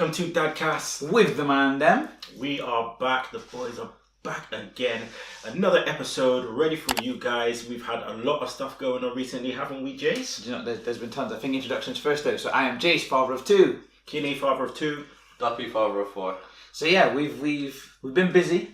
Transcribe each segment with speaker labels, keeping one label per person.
Speaker 1: welcome to Dadcast
Speaker 2: with the man them.
Speaker 1: We are back. The boys are back again. Another episode ready for you guys. We've had a lot of stuff going on recently, haven't we, Jace?
Speaker 2: Do you know, there's been tons. I think introductions first though. So I am Jace, father of two.
Speaker 1: Kinny, father of two.
Speaker 3: Duppy, father of four.
Speaker 2: So yeah, we've been busy.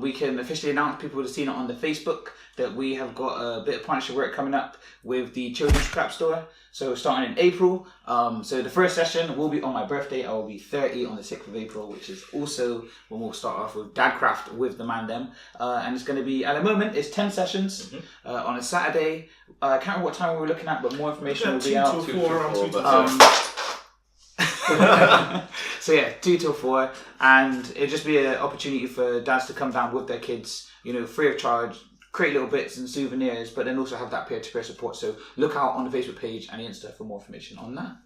Speaker 2: We can officially announce, people would have seen it on the Facebook, that we have got a bit of partnership work coming up with the children's scrap store. So starting in April. So the first session will be on my birthday. I will be 30 on the 6th of April, which is also when we'll start off with Dadcraft with the man them. And it's going to be, at the moment, it's 10 sessions on a Saturday. I can't remember what time we were looking at, but more information will be out.
Speaker 1: 2 till 4.
Speaker 2: So yeah, 2 till 4, and it'll just be an opportunity for dads to come down with their kids, free of charge, create little bits and souvenirs, but then also have that peer-to-peer support. So look out on the Facebook page and the Insta for more information on that.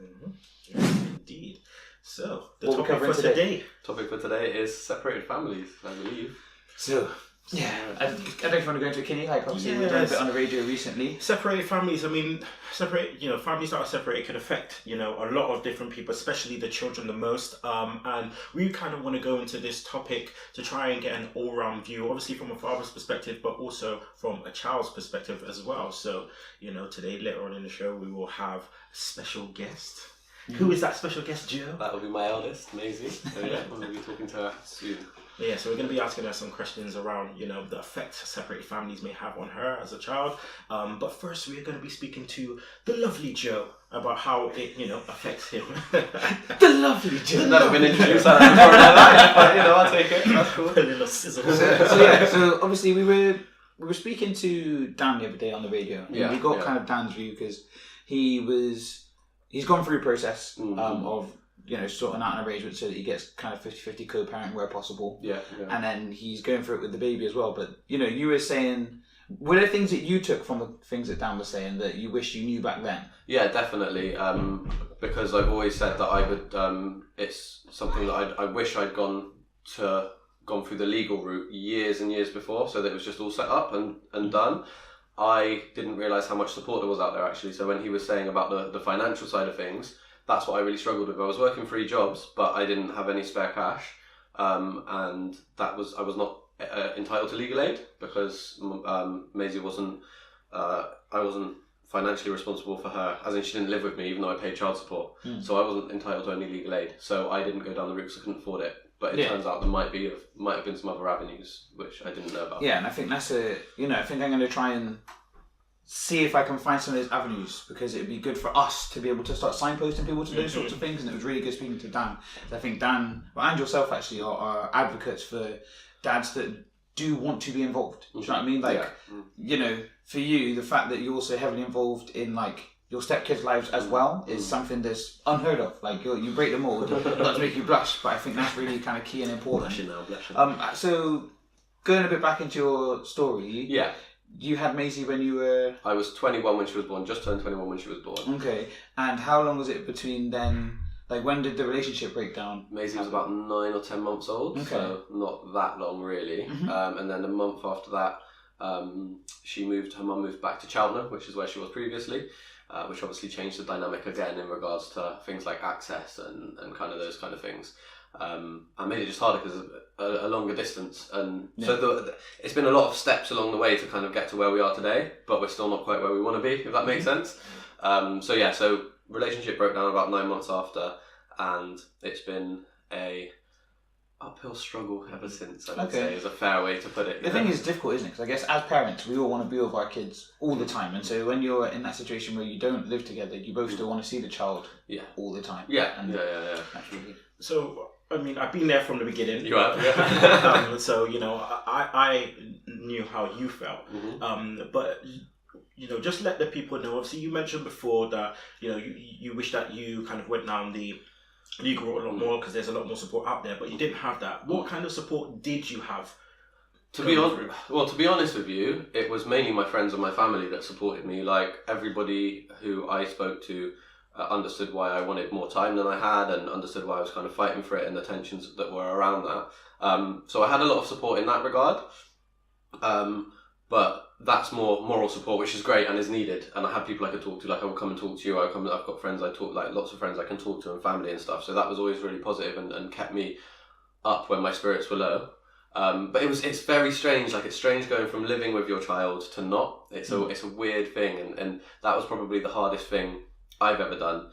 Speaker 1: Indeed. So the
Speaker 2: what
Speaker 1: topic for today.
Speaker 3: Topic for today is separated families, I believe.
Speaker 2: So yeah, I don't know if you want to go into a Kinny, like obviously we've done a bit on the radio recently.
Speaker 1: Separated families, families that are separated can affect, a lot of different people, especially the children the most. And we kind of want to go into this topic to try and get an all-round view, obviously from a father's perspective, but also from a child's perspective as well. So, today, later on in the show, we will have a special guest. Who is that special guest, Joe?
Speaker 3: That will be my eldest, Maisie. So yeah, we'll be talking to her soon.
Speaker 1: Yeah, so we're going to be asking her some questions around, the effect separated families may have on her as a child. But first, we're going to be speaking to the lovely Joe about how it, affects him.
Speaker 2: The lovely Joe.
Speaker 3: Never been introduced like that before in my life, but I'll take it. That's cool.
Speaker 1: A little sizzle.
Speaker 2: So obviously we were speaking to Dan the other day on the radio. And we got kind of Dan's view because he's gone through a process of sorting out an arrangement so that he gets kind of 50-50 co-parent where possible.
Speaker 3: Yeah.
Speaker 2: And then he's going through it with the baby as well. But, you were saying, were there things that you took from the things that Dan was saying that you wish you knew back then?
Speaker 3: Yeah, definitely. Because I've always said that I would, it's something that I wish I'd gone through the legal route years and years before, so that it was just all set up and done. I didn't realise how much support there was out there actually. So when he was saying about the financial side of things, that's what I really struggled with. I was working 3 jobs, but I didn't have any spare cash, and I was not entitled to legal aid because Maisie wasn't. I wasn't financially responsible for her, as in she didn't live with me, even though I paid child support. So I wasn't entitled to any legal aid. So I didn't go down the route because I couldn't afford it. But it turns out there might have been some other avenues which I didn't know about.
Speaker 2: Yeah, and I think that's I think I'm going to try and see if I can find some of those avenues, because it'd be good for us to be able to start signposting people to those sorts of things. And it was really good speaking to Dan. I think Dan, and yourself actually, are advocates for dads that do want to be involved. Do you know what I mean? Like, for you, the fact that you're also heavily involved in your stepkids' lives as well is something that's unheard of. Like you break the mold, not to make you blush, but I think that's really kind of key and important.
Speaker 3: Blushing.
Speaker 2: So going a bit back into your story.
Speaker 3: Yeah.
Speaker 2: You had Maisie when you were...
Speaker 3: I was 21 when she was born, just turned 21 when she was born.
Speaker 2: Okay. And how long was it between then... Like, when did the relationship break down?
Speaker 3: Maisie was about 9 or 10 months old, so not that long really. And then a month after that, her mum moved back to Cheltenham, which is where she was previously, which obviously changed the dynamic again in regards to things like access and kind of those kind of things. And made it just harder because a longer distance, and so it's been a lot of steps along the way to kind of get to where we are today, but we're still not quite where we want to be, if that makes sense. So relationship broke down about 9 months after, and it's been a uphill struggle ever since, I would say, is a fair way to put it.
Speaker 2: The thing is difficult, isn't it? Because I guess as parents, we all want to be with our kids all the time, and so when you're in that situation where you don't live together, you both still want to see the child all the time.
Speaker 3: Yeah.
Speaker 2: Naturally.
Speaker 1: So, I've been there from the beginning.
Speaker 3: You have,
Speaker 1: So, I knew how you felt. But, just let the people know. Obviously, you mentioned before that, you wish that you kind of went down the legal route a lot more because there's a lot more support out there, but you didn't have that. What kind of support did you have?
Speaker 3: To be honest with you, it was mainly my friends and my family that supported me. Like, everybody who I spoke to understood why I wanted more time than I had, and understood why I was kind of fighting for it and the tensions that were around that. So I had a lot of support in that regard. But that's more moral support, which is great and is needed. And I have people I could talk to, like I will come and talk to you. I've got friends I talk, like lots of friends I can talk to and family and stuff. So that was always really positive and kept me up when my spirits were low. But it's very strange. Like it's strange going from living with your child to not. It's a weird thing, and that was probably the hardest thing I've ever done.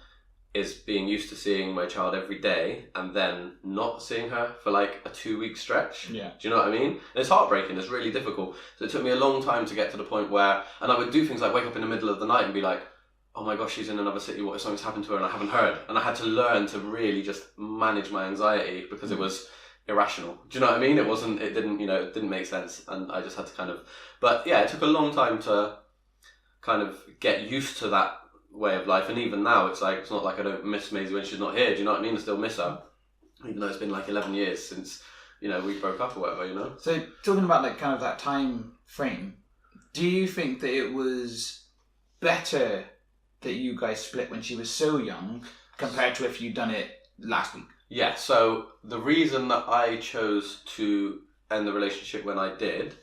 Speaker 3: Is being used to seeing my child every day and then not seeing her for like a 2-week stretch.
Speaker 2: Yeah.
Speaker 3: Do you know what I mean? And it's heartbreaking. It's really difficult. So it took me a long time to get to the point where, and I would do things like wake up in the middle of the night and be like, oh my gosh, she's in another city. What if something's happened to her and I haven't heard? And I had to learn to really just manage my anxiety because it was irrational. Do you know what I mean? It didn't make sense. And I just had to but yeah, it took a long time to kind of get used to that way of life. And even now, it's like, it's not like I don't miss Maisie when she's not here. Do you know what I mean? I still miss her. Even though it's been like 11 years since, we broke up or whatever,
Speaker 2: So talking about like kind of that time frame, do you think that it was better that you guys split when she was so young compared to if you'd done it last week?
Speaker 3: Yeah, so the reason that I chose to end the relationship when I did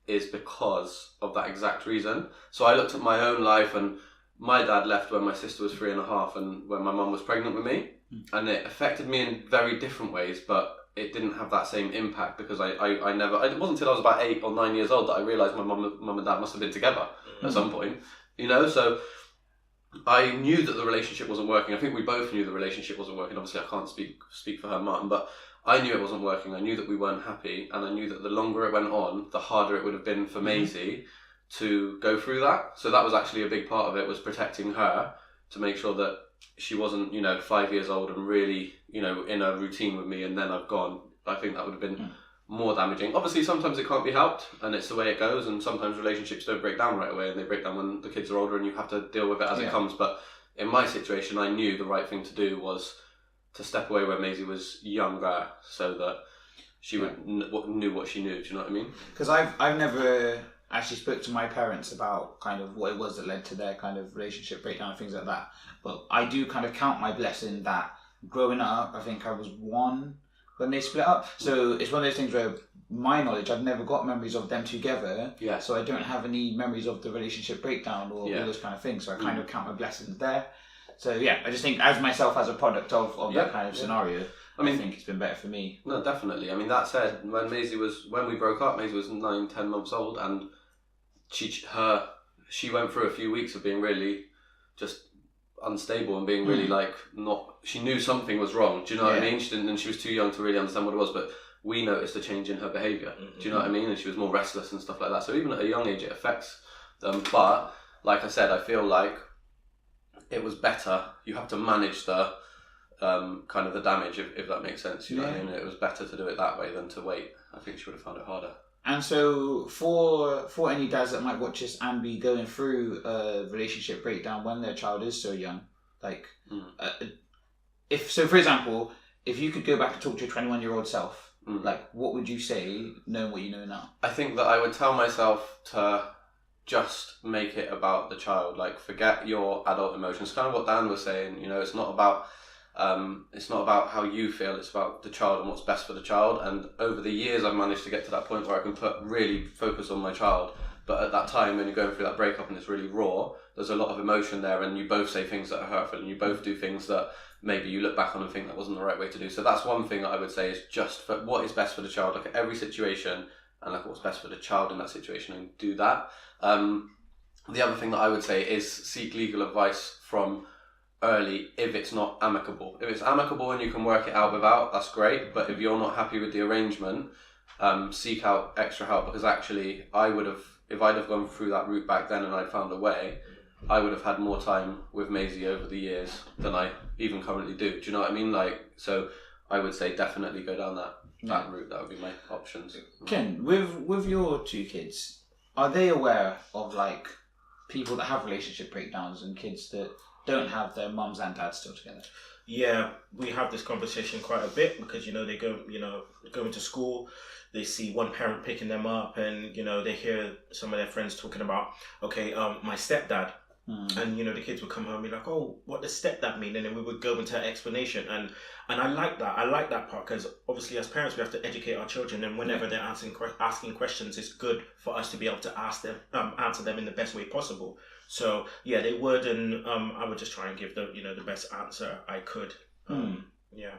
Speaker 3: is because of that exact reason. So I looked at my own life, and my dad left when my sister was 3.5 and when my mum was pregnant with me. And it affected me in very different ways, but it didn't have that same impact because it wasn't until I was about 8 or 9 years old that I realised my mum and dad must have been together at some point. So I knew that the relationship wasn't working. I think we both knew the relationship wasn't working. Obviously, I can't speak for her mum, but I knew it wasn't working. I knew that we weren't happy, and I knew that the longer it went on, the harder it would have been for Maisie to go through that. So that was actually a big part of it, was protecting her, to make sure that she wasn't, 5 years old and really, in a routine with me and then I've gone. I think that would have been more damaging. Obviously, sometimes it can't be helped and it's the way it goes, and sometimes relationships don't break down right away and they break down when the kids are older and you have to deal with it as it comes. But in my situation, I knew the right thing to do was to step away when Maisie was younger so that she would knew what she knew. Do you know what I mean?
Speaker 2: Because I've never actually spoke to my parents about kind of what it was that led to their kind of relationship breakdown and things like that. But I do kind of count my blessing that growing up, I think I was 1 when they split up. So it's one of those things where my knowledge, I've never got memories of them together. Yeah. So I don't have any memories of the relationship breakdown or all those kind of things. So I kind of count my blessings there. So yeah, I just think as myself as a product of that kind of scenario, I think it's been better for me.
Speaker 3: No, definitely. I mean, that said, when we broke up, Maisie was 9-10 months old, and she went through a few weeks of being really just unstable and being really she knew something was wrong. Do you know what I mean? She didn't, and she was too young to really understand what it was, but we noticed a change in her behaviour. Do you know what I mean? And she was more restless and stuff like that. So even at a young age, it affects them. But like I said, I feel like it was better. You have to manage the kind of the damage, if that makes sense. You know what I mean? It was better to do it that way than to wait. I think she would have found it harder.
Speaker 2: And so for any dads that might watch this and be going through a relationship breakdown when their child is so young, like for example, if you could go back and talk to your 21-year-old self, like what would you say knowing what you know now?
Speaker 3: I think that I would tell myself to just make it about the child. Like, forget your adult emotions. Kind of what Dan was saying, it's not about how you feel, it's about the child and what's best for the child. And over the years, I've managed to get to that point where I can really focus on my child. But at that time, when you're going through that breakup and it's really raw, there's a lot of emotion there, and you both say things that are hurtful, and you both do things that maybe you look back on and think that wasn't the right way to do. So that's one thing that I would say, is just for what is best for the child. Look at every situation and look at what's best for the child in that situation and do that. The other thing that I would say is seek legal advice from early if it's not amicable. If it's amicable and you can work it out without, that's great. But if you're not happy with the arrangement, seek out extra help, because actually if I'd have gone through that route back then and I'd found a way, I would have had more time with Maisie over the years than I even currently do. Do you know what I mean? So I would say definitely go down that route. That would be my options.
Speaker 2: Ken, with your 2 kids, are they aware of people that have relationship breakdowns and kids that don't have their mums and dads still together?
Speaker 1: Yeah, we have this conversation quite a bit because they go into school, they see one parent picking them up, and they hear some of their friends talking about, okay, my stepdad And the kids would come home and be like, "Oh, what does stepdad mean?" And then we would go into explanation. And I like that. I like that part because obviously, as parents, we have to educate our children. And whenever they're asking questions, it's good for us to be able to answer them in the best way possible. So yeah, they would, and I would just try and give the best answer I could. Yeah.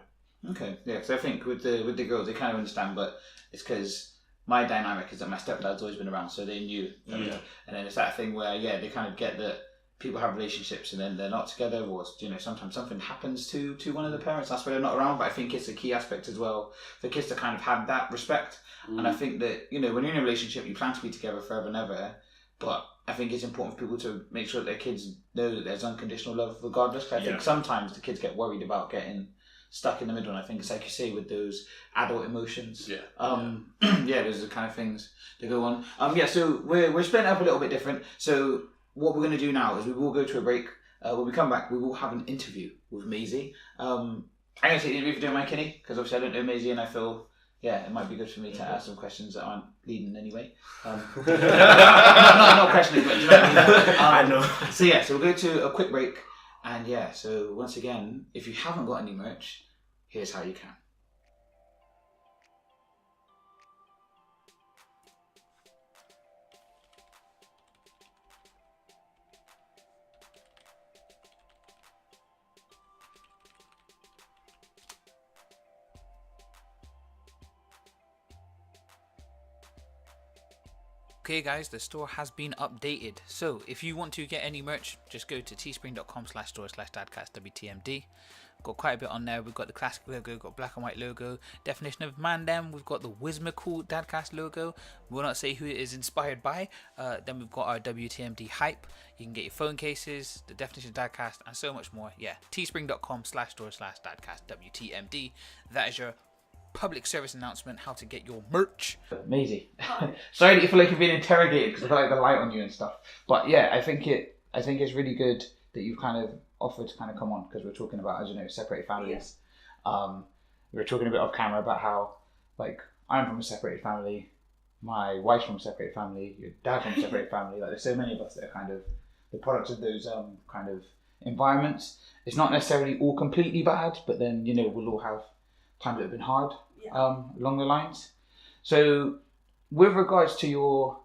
Speaker 2: Okay. Yeah. So I think with the girls, they kind of understand, but it's because my dynamic is that my stepdad's always been around, so they knew. And then it's that thing where they kind of get that people have relationships and then they're not together, or sometimes something happens to one of the parents. That's why they're not around. But I think it's a key aspect as well for kids to kind of have that respect. And I think that when you're in a relationship, you plan to be together forever and ever. But I think it's important for people to make sure that their kids know that there's unconditional love regardless. 'Cause I think sometimes the kids get worried about getting stuck in the middle, and I think it's like you say with those adult emotions. Those are the kind of things that go on. So we're splitting it up a little bit different. So what we're going to do now is we will go to a break. When we come back, we will have an interview with Maisie. I'm going to take the interview for doing my Kinny, because obviously I don't know Maisie, and I feel it might be good for me to ask some questions that aren't leading anyway. Not questioning, but do you know what I mean?
Speaker 1: I know.
Speaker 2: So we'll go to a quick break. And so once again, if you haven't got any merch, here's how you can. Okay guys, the store has been updated. So if you want to get any merch, just go to teespring.com/store/dadcastwtmd. Got quite a bit on there. We've got the classic logo, we've got black and white logo, definition of man them, we've got the whimsical Dadcast logo. We'll not say who it is inspired by. Then we've got our WTMD hype. You can get your phone cases, the definition of Dadcast, and so much more. teespring.com/store/dadcastwtmd. That is your public service announcement, how to get your merch. Maisie, sorry that you feel like you're being interrogated because I feel like the light on you and stuff. But I think it's really good that you've kind of offered to kind of come on, because we're talking about, as you know, separated families. We were talking a bit off camera about how, like, I'm from a separated family, my wife's from a separated family, your dad's from a separated family. Like, there's so many of us that are kind of the products of those kind of environments. It's not necessarily all completely bad, but then we'll all have times that have been hard along the lines. So with regards to your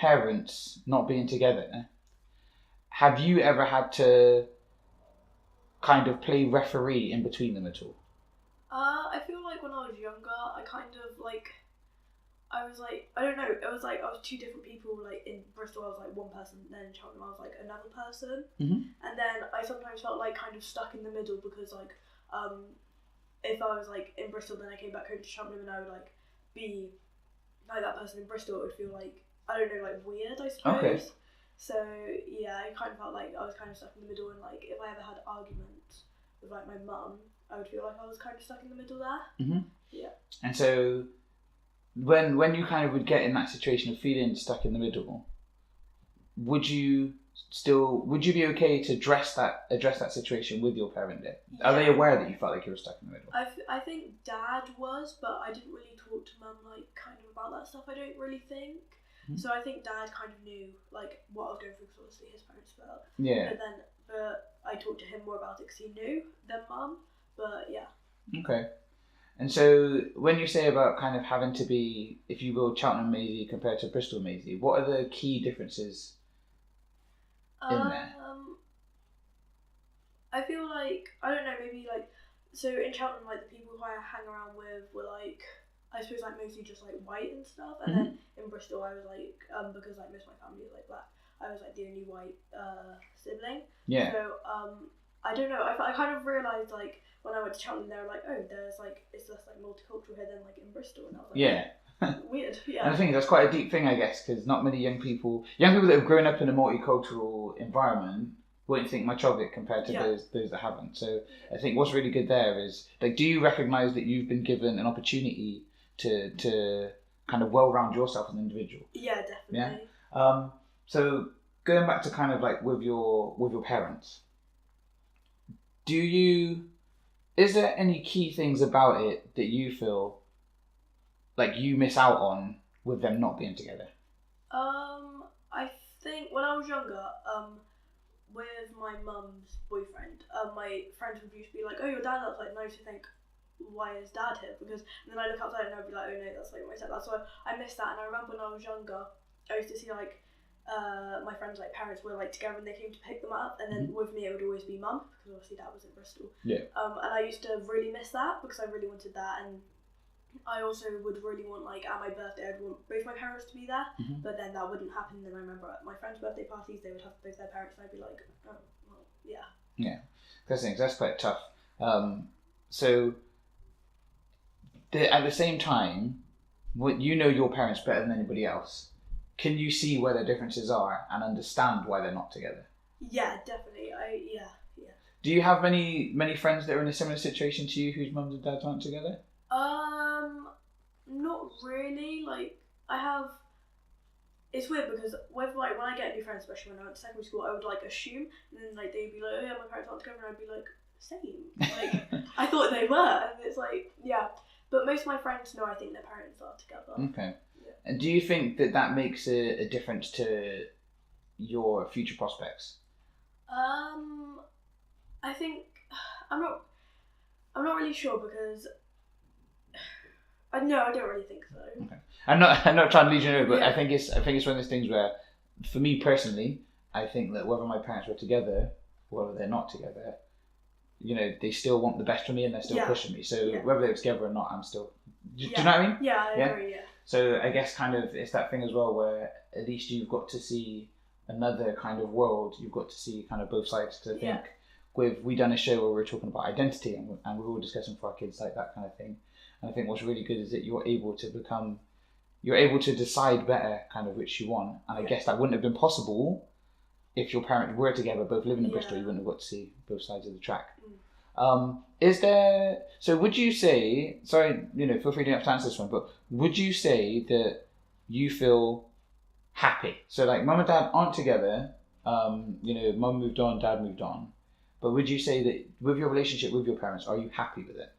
Speaker 2: parents not being together, have you ever had to kind of play referee in between them at all?
Speaker 4: I feel like when I was younger, I was like, I don't know, it was like I was two different people. Like in Bristol I was like one person, and then in Cheltenham I was like another person. And then I sometimes felt like kind of stuck in the middle, because like if I was like in Bristol, then I came back home to Cheltenham and I would like be like that person in Bristol, it would feel like, I don't know, like weird, I suppose.
Speaker 2: Okay.
Speaker 4: So I kind of felt like I was kind of stuck in the middle, and like if I ever had arguments with like my mum, I would feel like I was kind of stuck in the middle there.
Speaker 2: And so when you kind of would get in that situation of feeling stuck in the middle, would you be okay to address that situation with your parent then? Are they aware that you felt like you were stuck in the middle?
Speaker 4: I think Dad was, but I didn't really talk to Mum like kind of about that stuff, I don't really think. So I think Dad kind of knew like what I was going through, because obviously his parents felt. But I talked to him more about it because he knew than Mum. But
Speaker 2: Okay. And so when you say about kind of having to be, if you will, Cheltenham Maisie compared to Bristol Maisie, what are the key differences in there?
Speaker 4: I feel like, I don't know, maybe like, so in Cheltenham, like the people who I hang around with were like, I suppose like mostly just like white and stuff, and then in Bristol I was like, because like most of my family is like black, I was like the only white sibling. So I don't know, I kind of realised like when I went to Cheltenham, they were like, oh, there's like, it's less like multicultural here than like in Bristol, and I was like, weird.
Speaker 2: And I think that's quite a deep thing, I guess, because not many young people that have grown up in a multicultural environment wouldn't think much of it compared to those that haven't. So I think what's really good there is, like, do you recognise that you've been given an opportunity to kind of well-round yourself as an individual?
Speaker 4: Yeah, definitely.
Speaker 2: So going back to kind of like with your parents, is there any key things about it that you feel like you miss out on with them not being together?
Speaker 4: I think when I was younger, with my mum's boyfriend, my friends would usually be like, "Oh, your dad's outside." And I used to think, "Why is dad here?" Because and then I look outside and I'd be like, "Oh no, that's like my stepdad." So I missed that. And I remember when I was younger, I used to see like my friends' like parents were like together and they came to pick them up, and then with me it would always be mum because obviously dad was in Bristol.
Speaker 2: Yeah.
Speaker 4: And I used to really miss that because I really wanted that, and I also would really want, like, at my birthday, I'd want both my parents to be there, but then that wouldn't happen. Then I remember at my friends' birthday parties, they would have both their parents, and I'd be like, oh, well, yeah.
Speaker 2: Yeah, that's quite tough. So, at the same time, you know your parents better than anybody else. Can you see where the differences are and understand why they're not together?
Speaker 4: Yeah, definitely. Yeah.
Speaker 2: Do you have many friends that are in a similar situation to you whose mums and dads aren't together?
Speaker 4: Not really. Like, I have. It's weird because when I get new friends, especially when I went to secondary school, I would like assume, and then like they'd be like, "Oh yeah, my parents aren't together," and I'd be like, "Same." Like, I thought they were, and it's like, yeah. But most of my friends know I think their parents are together.
Speaker 2: Okay.
Speaker 4: Yeah.
Speaker 2: And do you think that makes a difference to your future prospects?
Speaker 4: I think I'm not really sure because I don't really think so.
Speaker 2: Okay. I'm not trying to lead you nowhere, but I think it's one of those things where, for me personally, I think that whether my parents were together, or whether they're not together, they still want the best for me and they're still pushing me. So whether they're together or not, I'm still. Do you know what I mean?
Speaker 4: Yeah, I agree. Yeah.
Speaker 2: So I guess kind of it's that thing as well where at least you've got to see another kind of world. You've got to see kind of both sides. Because I think we done a show where we were talking about identity and we were all discussing for our kids like that kind of thing. And I think what's really good is that you're able to decide better kind of which you want. And I guess that wouldn't have been possible if your parents were together, both living in Bristol. You wouldn't have got to see both sides of the track. Would you say, sorry, feel free to have to answer this one, but would you say that you feel happy? So like mum and dad aren't together, mum moved on, dad moved on, but would you say that with your relationship with your parents, are you happy with it?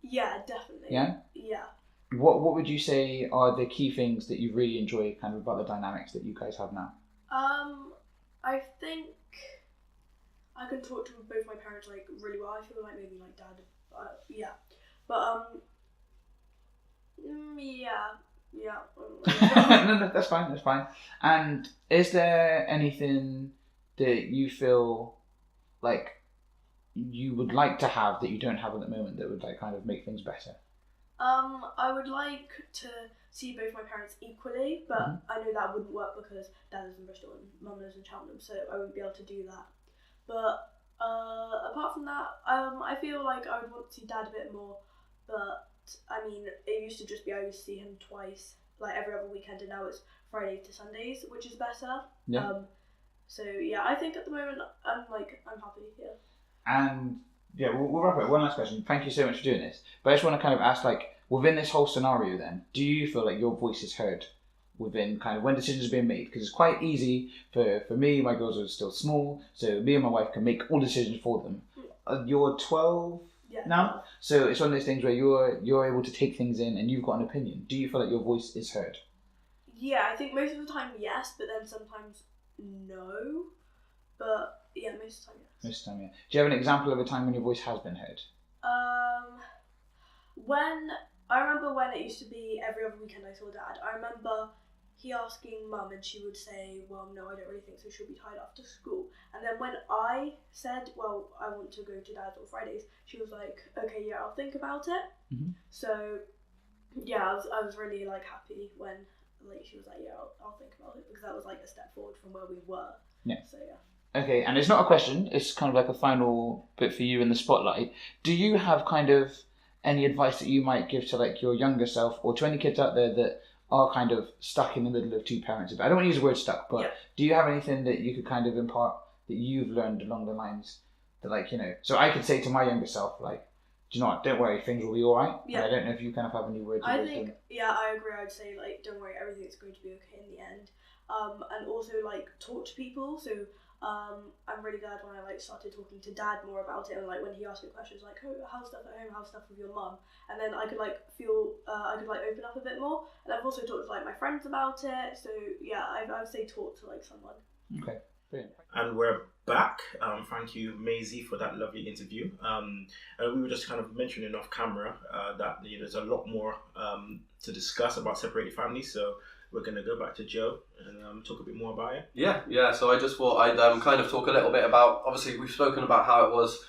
Speaker 4: Yeah, definitely.
Speaker 2: Yeah?
Speaker 4: Yeah.
Speaker 2: What would you say are the key things that you really enjoy kind of about the dynamics that you guys have now?
Speaker 4: I think I can talk to both my parents like really well. I feel like maybe like dad, yeah. But yeah.
Speaker 2: No, that's fine. And is there anything that you feel like you would like to have that you don't have at the moment that would like kind of make things better?
Speaker 4: I would like to see both my parents equally, but I know that wouldn't work because dad lives in Bristol and mum lives in Cheltenham, so I wouldn't be able to do that. But apart from that, I feel like I would want to see dad a bit more, but I mean, it used to just be I used to see him twice, like every other weekend, and now it's Fridays to Sundays, which is better.
Speaker 2: Yeah.
Speaker 4: So yeah, I think at the moment I'm happy. Yeah.
Speaker 2: And yeah, we'll wrap up. One last question. Thank you so much for doing this. But I just want to kind of ask, like, within this whole scenario, then, do you feel like your voice is heard within kind of when decisions are being made? Because it's quite easy for me. My girls are still small, so me and my wife can make all decisions for them. You're 12 now, so it's one of those things where you're able to take things in and you've got an opinion. Do you feel like your voice is heard?
Speaker 4: Yeah, I think most of the time yes, but then sometimes no. But yeah, most of the time yes.
Speaker 2: Most of the time, yeah. Do you have an example of a time when your voice has been heard?
Speaker 4: I remember when it used to be every other weekend I saw dad. I remember he asking mum and she would say, well, no, I don't really think so, she'll be tired after school. And then when I said, well, I want to go to dad's on Fridays, she was like, okay, yeah, I'll think about it. So yeah, I was really like happy when like she was like, yeah, I'll think about it, because that was like a step forward from where we were.
Speaker 2: Yeah.
Speaker 4: So yeah.
Speaker 2: Okay, and it's not a question, it's kind of like a final bit for you in the spotlight. Do you have kind of any advice that you might give to like your younger self or to any kids out there that are kind of stuck in the middle of two parents? I don't want to use the word stuck, but do you have anything that you could kind of impart that you've learned along the lines that like, so I could say to my younger self, like, do you know what, don't worry, things will be alright. Yeah. And I don't know if you kind of have any words of wisdom.
Speaker 4: I think, I agree. I'd say like, don't worry, everything's going to be okay in the end. And also like talk to people. So I'm really glad when I like started talking to dad more about it, and like when he asked me questions like, oh, how's stuff at home, how's stuff with your mum, and then I could like feel I could like open up a bit more. And I've also talked to like my friends about it, so yeah, I'd say talk to like someone.
Speaker 2: Okay, brilliant.
Speaker 1: And we're back. Thank you, Maisie, for that lovely interview. And we were just kind of mentioning off camera that there's a lot more to discuss about separated families. So we're going to go back to Joe and talk a bit more about it.
Speaker 3: Yeah. So I just thought I'd kind of talk a little bit about, obviously we've spoken about how it was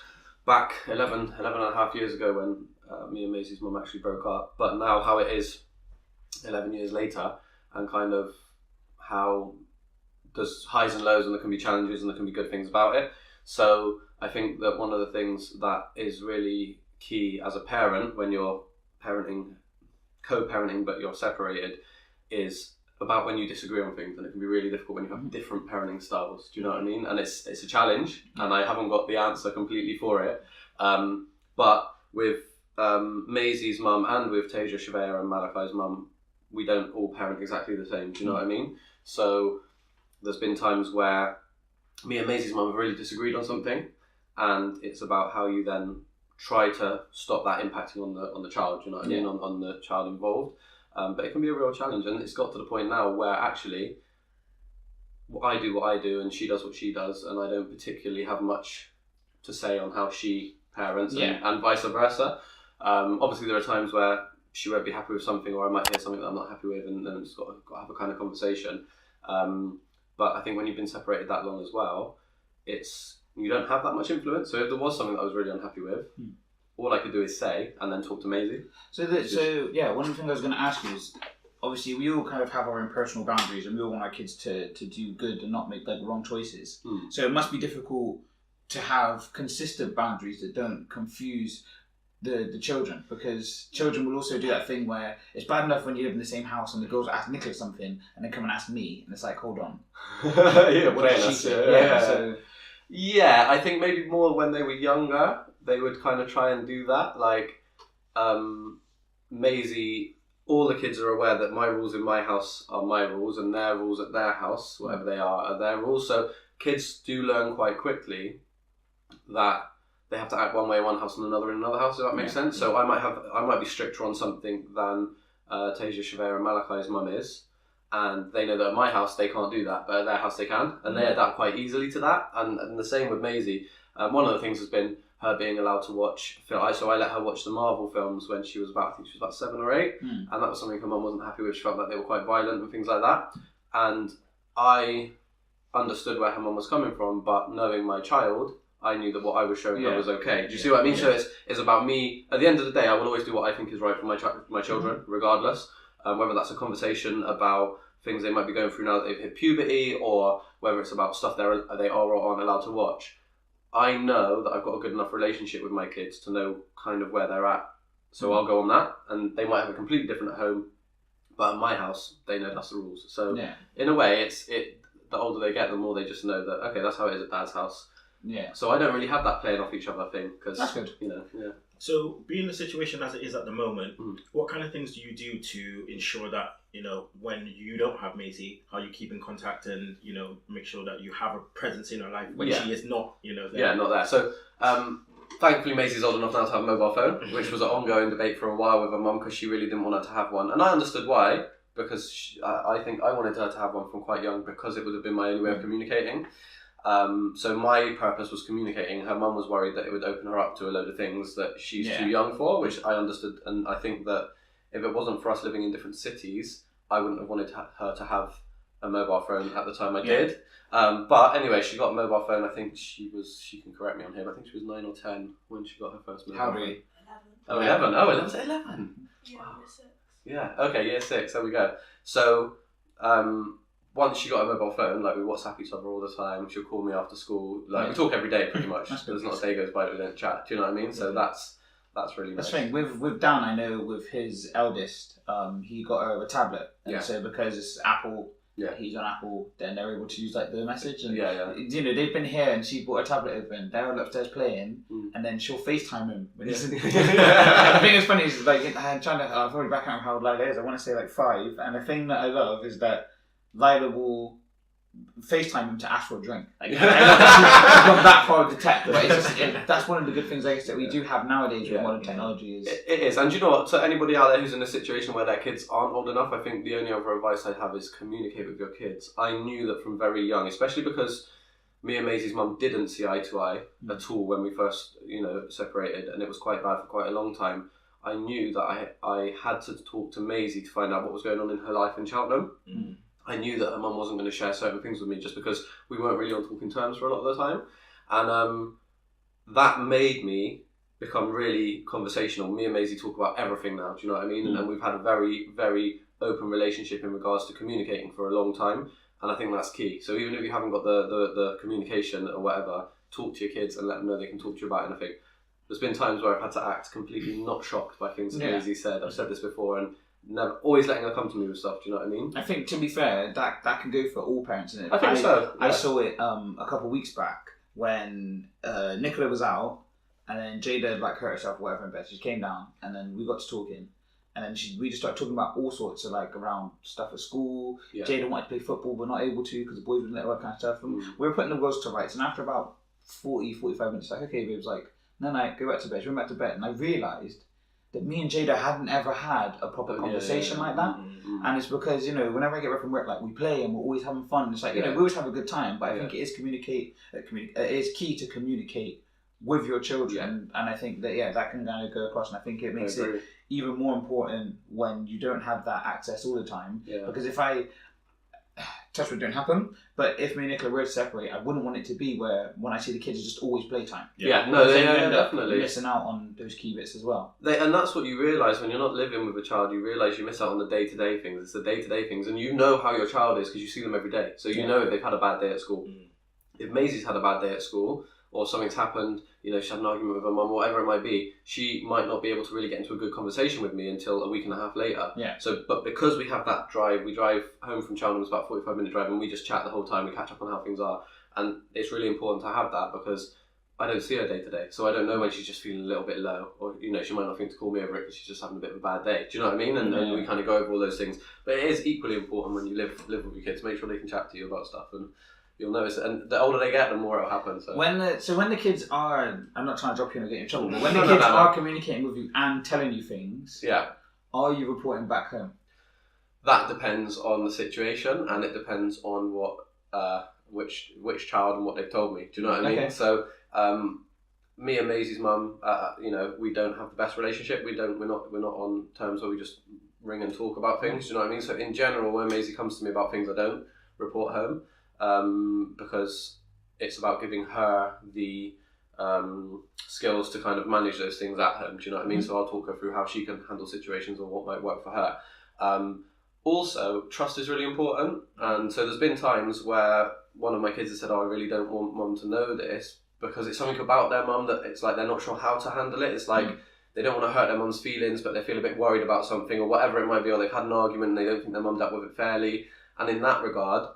Speaker 3: back 11 and a half years ago when me and Maisie's mum actually broke up, but now how it is 11 years later, and kind of how there's highs and lows, and there can be challenges and there can be good things about it. So I think that one of the things that is really key as a parent when you're co-parenting but you're separated, is about when you disagree on things, and it can be really difficult when you have different parenting styles. Do you know what I mean? And it's a challenge, and I haven't got the answer completely for it. But with Maisie's mum and with Tasia, Shavea and Malachi's mum, we don't all parent exactly the same. Do you know what I mean? So there's been times where me and Maisie's mum have really disagreed on something, and it's about how you then try to stop that impacting on the child. Do you know what I mean? On the child involved. But it can be a real challenge, and it's got to the point now where actually I do what I do and she does what she does, and I don't particularly have much to say on how she parents and vice versa. Obviously there are times where she won't be happy with something, or I might hear something that I'm not happy with, and then I've just got to have a kind of conversation. But I think when you've been separated that long as well, you don't have that much influence. So if there was something that I was really unhappy with, all I could do is say and then talk to Maisie.
Speaker 2: So one of the things I was going to ask you is, obviously we all kind of have our own personal boundaries, and we all want our kids to do good and not make like wrong choices. So it must be difficult to have consistent boundaries that don't confuse the children, because children will also do that thing where it's bad enough when you live in the same house and the girls ask Nicholas something and then come and ask me, and it's like, hold on.
Speaker 3: What did she say? Yeah, I think maybe more when they were younger, they would kind of try and do that. Like, Maisie, all the kids are aware that my rules in my house are my rules, and their rules at their house, whatever they are their rules. So kids do learn quite quickly that they have to act one way in one house and another in another house, if that makes sense. So I might be stricter on something than Tasia, Shavea and Malachi's mum is, and they know that at my house they can't do that, but at their house they can, and they adapt quite easily to that. And the same with Maisie. One of the things has been her being allowed to watch film. So I let her watch the Marvel films when she was about 7 or 8, and that was something her mum wasn't happy with. She felt like they were quite violent and things like that, and I understood where her mum was coming from, but knowing my child, I knew that what I was showing her was okay. Do you see what I mean? So it's about me. At the end of the day, I will always do what I think is right for my children, regardless. Whether that's a conversation about things they might be going through now that they've hit puberty, or whether it's about stuff they are or aren't allowed to watch. I know that I've got a good enough relationship with my kids to know kind of where they're at. So I'll go on that, and they might have a completely different at home, but at my house, they know that's the rules. So in a way, the older they get, the more they just know that, okay, that's how it is at Dad's house. Yeah. So I don't really have that playing off each other thing, because
Speaker 2: that's good.
Speaker 1: So being the situation as it is at the moment, what kind of things do you do to ensure that, when you don't have Maisie, how you keep in contact and, make sure that you have a presence in her life when she is not, there?
Speaker 3: Yeah, not there. So thankfully Maisie's old enough now to have a mobile phone, which was an ongoing debate for a while with her mum, because she really didn't want her to have one. And I understood why, because I think I wanted her to have one from quite young, because it would have been my only way of communicating. So my purpose was communicating. Her mum was worried that it would open her up to a load of things that she's too young for, which I understood. And I think that if it wasn't for us living in different cities, I wouldn't have wanted her to have a mobile phone at the time I did. But anyway, she got a mobile phone. I think she can correct me on here, but I think she was 9 or 10 when she got her first mobile phone.
Speaker 2: How old?
Speaker 3: 11. Oh, 11. 11.
Speaker 4: Yeah,
Speaker 3: Wow.
Speaker 4: year 6.
Speaker 3: Yeah, okay, year 6, there we go. So, once she got a mobile phone, like we WhatsApp each other all the time, she'll call me after school, like we talk every day pretty much. There's not a day goes by that we don't chat, do you know what I mean? So that's really nice.
Speaker 2: That's the thing, with Dan, I know with his eldest, he got her a tablet, and so because it's Apple, he's on Apple, then they're able to use like the message, and they've been here and she brought a tablet open, they're all upstairs playing, and then she'll FaceTime him when he's in the thing that's funny is like, I've already back out how old Lila is, I want to say like 5, and the thing that I love is that Lila will FaceTime him to ask for a drink. Like, I've gone that far with the tech, but it's just, that's one of the good things I guess that we do have nowadays with modern technology.
Speaker 3: It is, and you know what? So anybody out there who's in a situation where their kids aren't old enough, I think the only other advice I'd have is communicate with your kids. I knew that from very young, especially because me and Maisie's mum didn't see eye to eye at all when we first, separated, and it was quite bad for quite a long time. I knew that I had to talk to Maisie to find out what was going on in her life in Cheltenham. I knew that her mum wasn't going to share certain things with me just because we weren't really on talking terms for a lot of the time. And that made me become really conversational. Me and Maisie talk about everything now, do you know what I mean? And we've had a very, very open relationship in regards to communicating for a long time. And I think that's key. So even if you haven't got the communication or whatever, talk to your kids and let them know they can talk to you about anything. There's been times where I've had to act completely not shocked by things that Maisie said. I've said this before, and never always letting her come to me with stuff. Do you know what I mean?
Speaker 2: I think, to be fair, that can go for all parents, isn't it?
Speaker 3: I think so. Yeah.
Speaker 2: I saw it a couple of weeks back when Nicola was out, and then Jada hurt herself or whatever in bed. She came down, and then we got to talking, and then we just started talking about all sorts of around stuff at school. Yeah. Jada wanted to play football but not able to because the boys wouldn't let her, that kind of stuff. And we were putting the girls to rights, and after about 40-45 minutes, okay, babes, no, go back to bed. She went back to bed, and I realised that me and Jada hadn't ever had a proper conversation like that. And it's because, whenever I get back from work, we play and we're always having fun. It's we always have a good time, but I think it is it is key to communicate with your children. And I think that, that can kind of go across, and I think it makes it even more important when you don't have that access all the time. Because if touch wood don't happen, but if me and Nicola were to separate, I wouldn't want it to be where when I see the kids, it's just always playtime.
Speaker 3: Definitely
Speaker 2: missing out on those key bits as well.
Speaker 3: And that's what you realise when you're not living with a child. You realise you miss out on the day-to-day things. It's the day-to-day things, and you know how your child is because you see them every day. So you know if they've had a bad day at school. If Maisie's had a bad day at school, or something's happened, she had an argument with her mum, whatever it might be, she might not be able to really get into a good conversation with me until a week and a half later. So, but because we have that drive, we drive home from Cheltenham, it's about a 45-minute drive, and we just chat the whole time, we catch up on how things are, and it's really important to have that because I don't see her day to day, so I don't know when she's just feeling a little bit low, or she might not think to call me over it because she's just having a bit of a bad day. Do you know what I mean? And we kind of go over all those things. But it is equally important when you live with your kids, make sure they can chat to you about stuff, and you'll notice it. And the older they get, the more it'll happen. So
Speaker 2: when the kids are, I'm not trying to drop you and get you in trouble, but when the kids are communicating with you and telling you things, are you reporting back home?
Speaker 3: That depends on the situation, and it depends on what which child and what they've told me. Do you know what I mean? So me and Maisie's mum, we don't have the best relationship. We're not on terms where we just ring and talk about things. Do you know what I mean? So in general, when Maisie comes to me about things, I don't report home. Because it's about giving her the skills to kind of manage those things at home. Do you know what I mean? So I'll talk her through how she can handle situations or what might work for her. Also, trust is really important. And so there's been times where one of my kids has said, I really don't want mum to know this because it's something about their mum that it's they're not sure how to handle it. It's they don't want to hurt their mum's feelings, but they feel a bit worried about something or whatever it might be, or they've had an argument and they don't think their mum dealt with it fairly. And in that regard,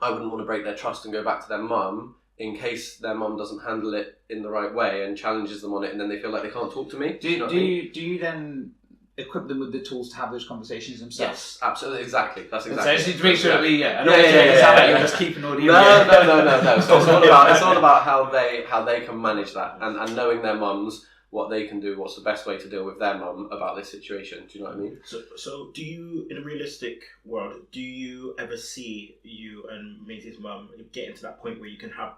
Speaker 3: I wouldn't want to break their trust and go back to their mum in case their mum doesn't handle it in the right way and challenges them on it, and then they feel like they can't talk to me.
Speaker 2: Do you then equip them with the tools to have those conversations themselves?
Speaker 3: Yes, absolutely, exactly. That's exactly.
Speaker 2: So I just need to make sure that we you're just keeping all the
Speaker 3: No. So it's all about how they can manage that and knowing their mums, what they can do, what's the best way to deal with their mum about this situation. Do you know what I mean?
Speaker 1: So do you, in a realistic world, do you ever see you and Maisie's mum getting to that point where you can have,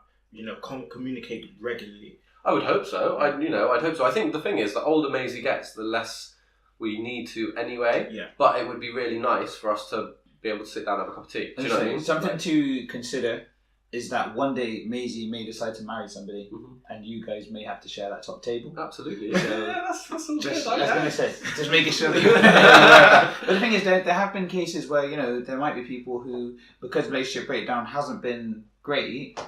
Speaker 1: communicate regularly?
Speaker 3: I would hope so. I'd hope so. I think the thing is, the older Maisie gets, the less we need to anyway. Yeah. But it would be really nice for us to be able to sit down and have a cup of tea. Do you know what I mean?
Speaker 2: Something to consider is that one day Maisie may decide to marry somebody, and you guys may have to share that top table.
Speaker 3: Absolutely.
Speaker 2: So
Speaker 3: that's all
Speaker 2: just,
Speaker 3: good.
Speaker 2: I was going to say, just making sure that you're But the thing is, there have been cases where, there might be people who, because relationship breakdown hasn't been great,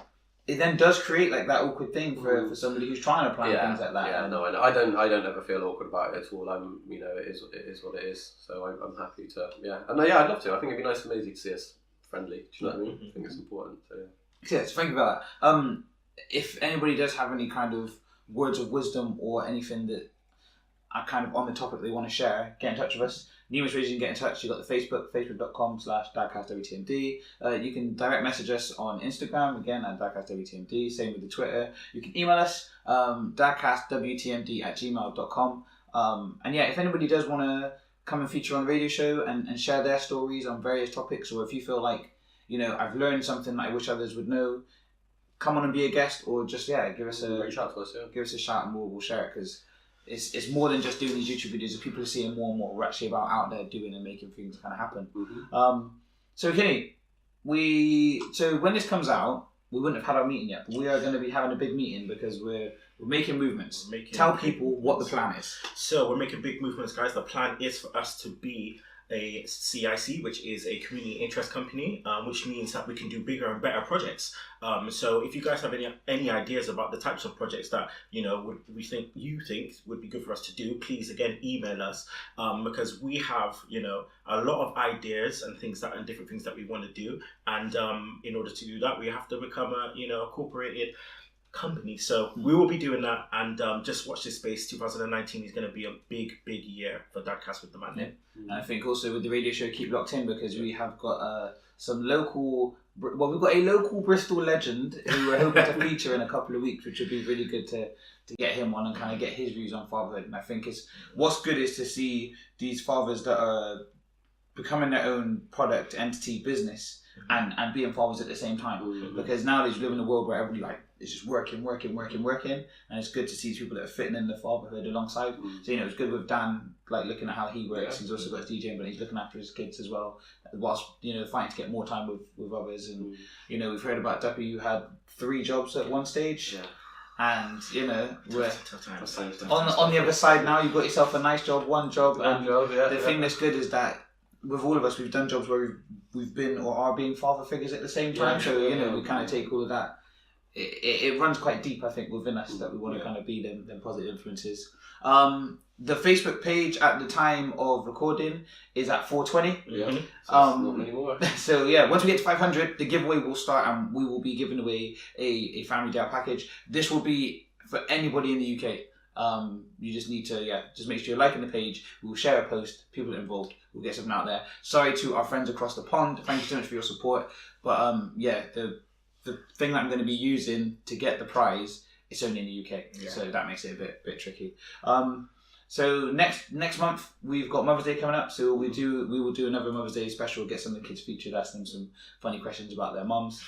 Speaker 2: it then does create that awkward thing for somebody who's trying to plan things like that.
Speaker 3: Yeah, no, I don't ever feel awkward about it at all. It is what it is. So I'm happy to, and I'd love to. I think it'd be nice for Maisie to see us friendly. Do you know what I mean? I think it's important. So
Speaker 2: yeah, so think about that. If anybody does have any kind of words of wisdom or anything that are kind of on the topic they want to share, get in touch with us. Numerous ways you can get in touch. You've got the facebook.com/dadcastwtmd. You can direct message us on Instagram, again at dadcastwtmd. Same with the Twitter. You can email us, dadcastwtmd@gmail.com. And if anybody does want to come and feature on the radio show and share their stories on various topics, or if you feel like, I've learned something that I wish others would know, come on and be a guest, or just give us a
Speaker 3: reach out to us. Yeah.
Speaker 2: Give us a shout and we'll share it, because it's more than just doing these YouTube videos. People are seeing more and more. We're actually about out there doing and making things kind of happen. So Kinny, so when this comes out, we wouldn't have had our meeting yet, but we are going to be having a big meeting because we're making movements. Tell people what the plan is.
Speaker 1: So we're making big movements, guys. The plan is for us to be a CIC, which is a community interest company, which means that we can do bigger and better projects. So if you guys have any ideas about the types of projects that you think would be good for us to do, please again email us, because we have a lot of ideas and different things that we want to do, and in order to do that, we have to become a corporated company. So we will be doing that, and just watch this space. 2019 is going to be a big year for Dadcast with the Man.
Speaker 2: Yeah. And I think also with the radio show, keep locked in, because we have got we've got a local Bristol legend who we're hoping to feature in a couple of weeks, which would be really good to get him on and kind of get his views on fatherhood. And I think what's good is to see these fathers that are becoming their own product, entity, business, and being fathers at the same time. Because nowadays we live in a world where everybody is just working, and it's good to see people that are fitting in the fatherhood alongside. So it's good with Dan, looking at how he works. He's also got his DJing, but he's looking after his kids as well, whilst fighting to get more time with others. And we've heard about Duppy, who had 3 jobs at one stage. And we're on the other side now. You've got yourself a nice job, one job. The thing that's good is that with all of us, we've done jobs where we've been or are being father figures at the same time. We kind of take all of that. It runs quite deep, I think, within us, that we want to kind of be them positive influences. The Facebook page at the time of recording is at 420.
Speaker 3: So not many more.
Speaker 2: So once we get to 500, the giveaway will start, and we will be giving away a family day package. This will be for anybody in the UK. You just need to just make sure you're liking the page. We'll share a post. People are involved. We'll get something out there. Sorry to our friends across the pond. Thank you so much for your support. But the thing that I'm going to be using to get the prize, it's only in the UK, so that makes it a bit tricky. So next month we've got Mother's Day coming up, so we will do another Mother's Day special. Get some of the kids featured, ask them some funny questions about their mums.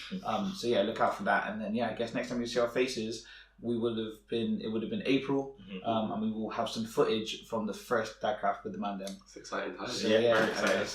Speaker 2: So look out for that. And then I guess next time you see our faces, it would have been April, and we will have some footage from the first Dadcast with the Man Dem.
Speaker 3: It's exciting times.
Speaker 2: So, very exciting.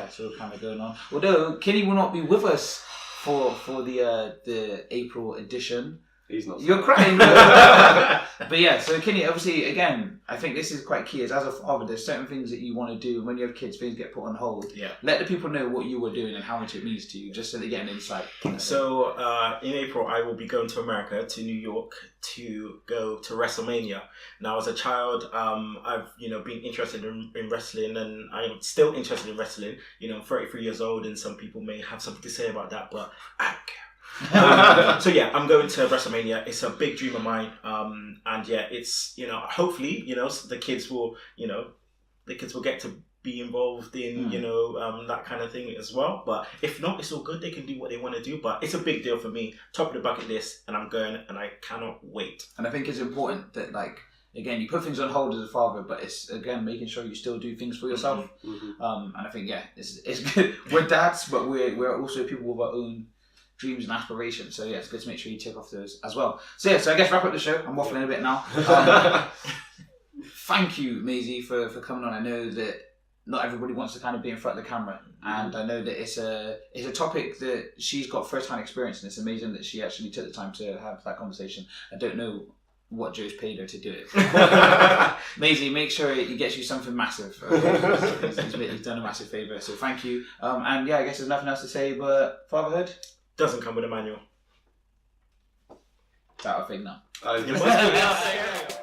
Speaker 2: So kind of going on. Although Kinny will not be with us for the April edition.
Speaker 3: He's not.
Speaker 2: You're crying. But so Kinny, obviously, again, I think this is quite key. As a father, there's certain things that you want to do, and when you have kids, things get put on hold. Let the people know what you were doing and how much it means to you, just so they get an insight.
Speaker 1: So in April, I will be going to America, to New York, to go to WrestleMania. Now, as a child, I've been interested in wrestling, and I'm still interested in wrestling. I'm 33 years old, and some people may have something to say about that, but I don't care. I'm going to WrestleMania. It's a big dream of mine, and it's hopefully the kids will get to be involved in that kind of thing as well. But if not, it's all good. They can do what they want to do. But it's a big deal for me. Top of the bucket list, and I'm going, and I cannot wait.
Speaker 2: And I think it's important that again, you put things on hold as a father, but it's again making sure you still do things for yourself. And I think it's good. We're dads, but we're also people with our own dreams and aspirations. So it's good to make sure you tick off those as well. So I guess wrap up the show. I'm waffling a bit now. Thank you, Maisie, for coming on. I know that not everybody wants to kind of be in front of the camera, and I know that it's a topic that she's got first-hand experience, and it's amazing that she actually took the time to have that conversation. I don't know what Joe's paid her to do it. Maisie, make sure he gets you something massive. He's done a massive favour, so thank you. And I guess there's nothing else to say but fatherhood
Speaker 1: doesn't come with a manual.
Speaker 2: Is that a thing now?
Speaker 3: It must be.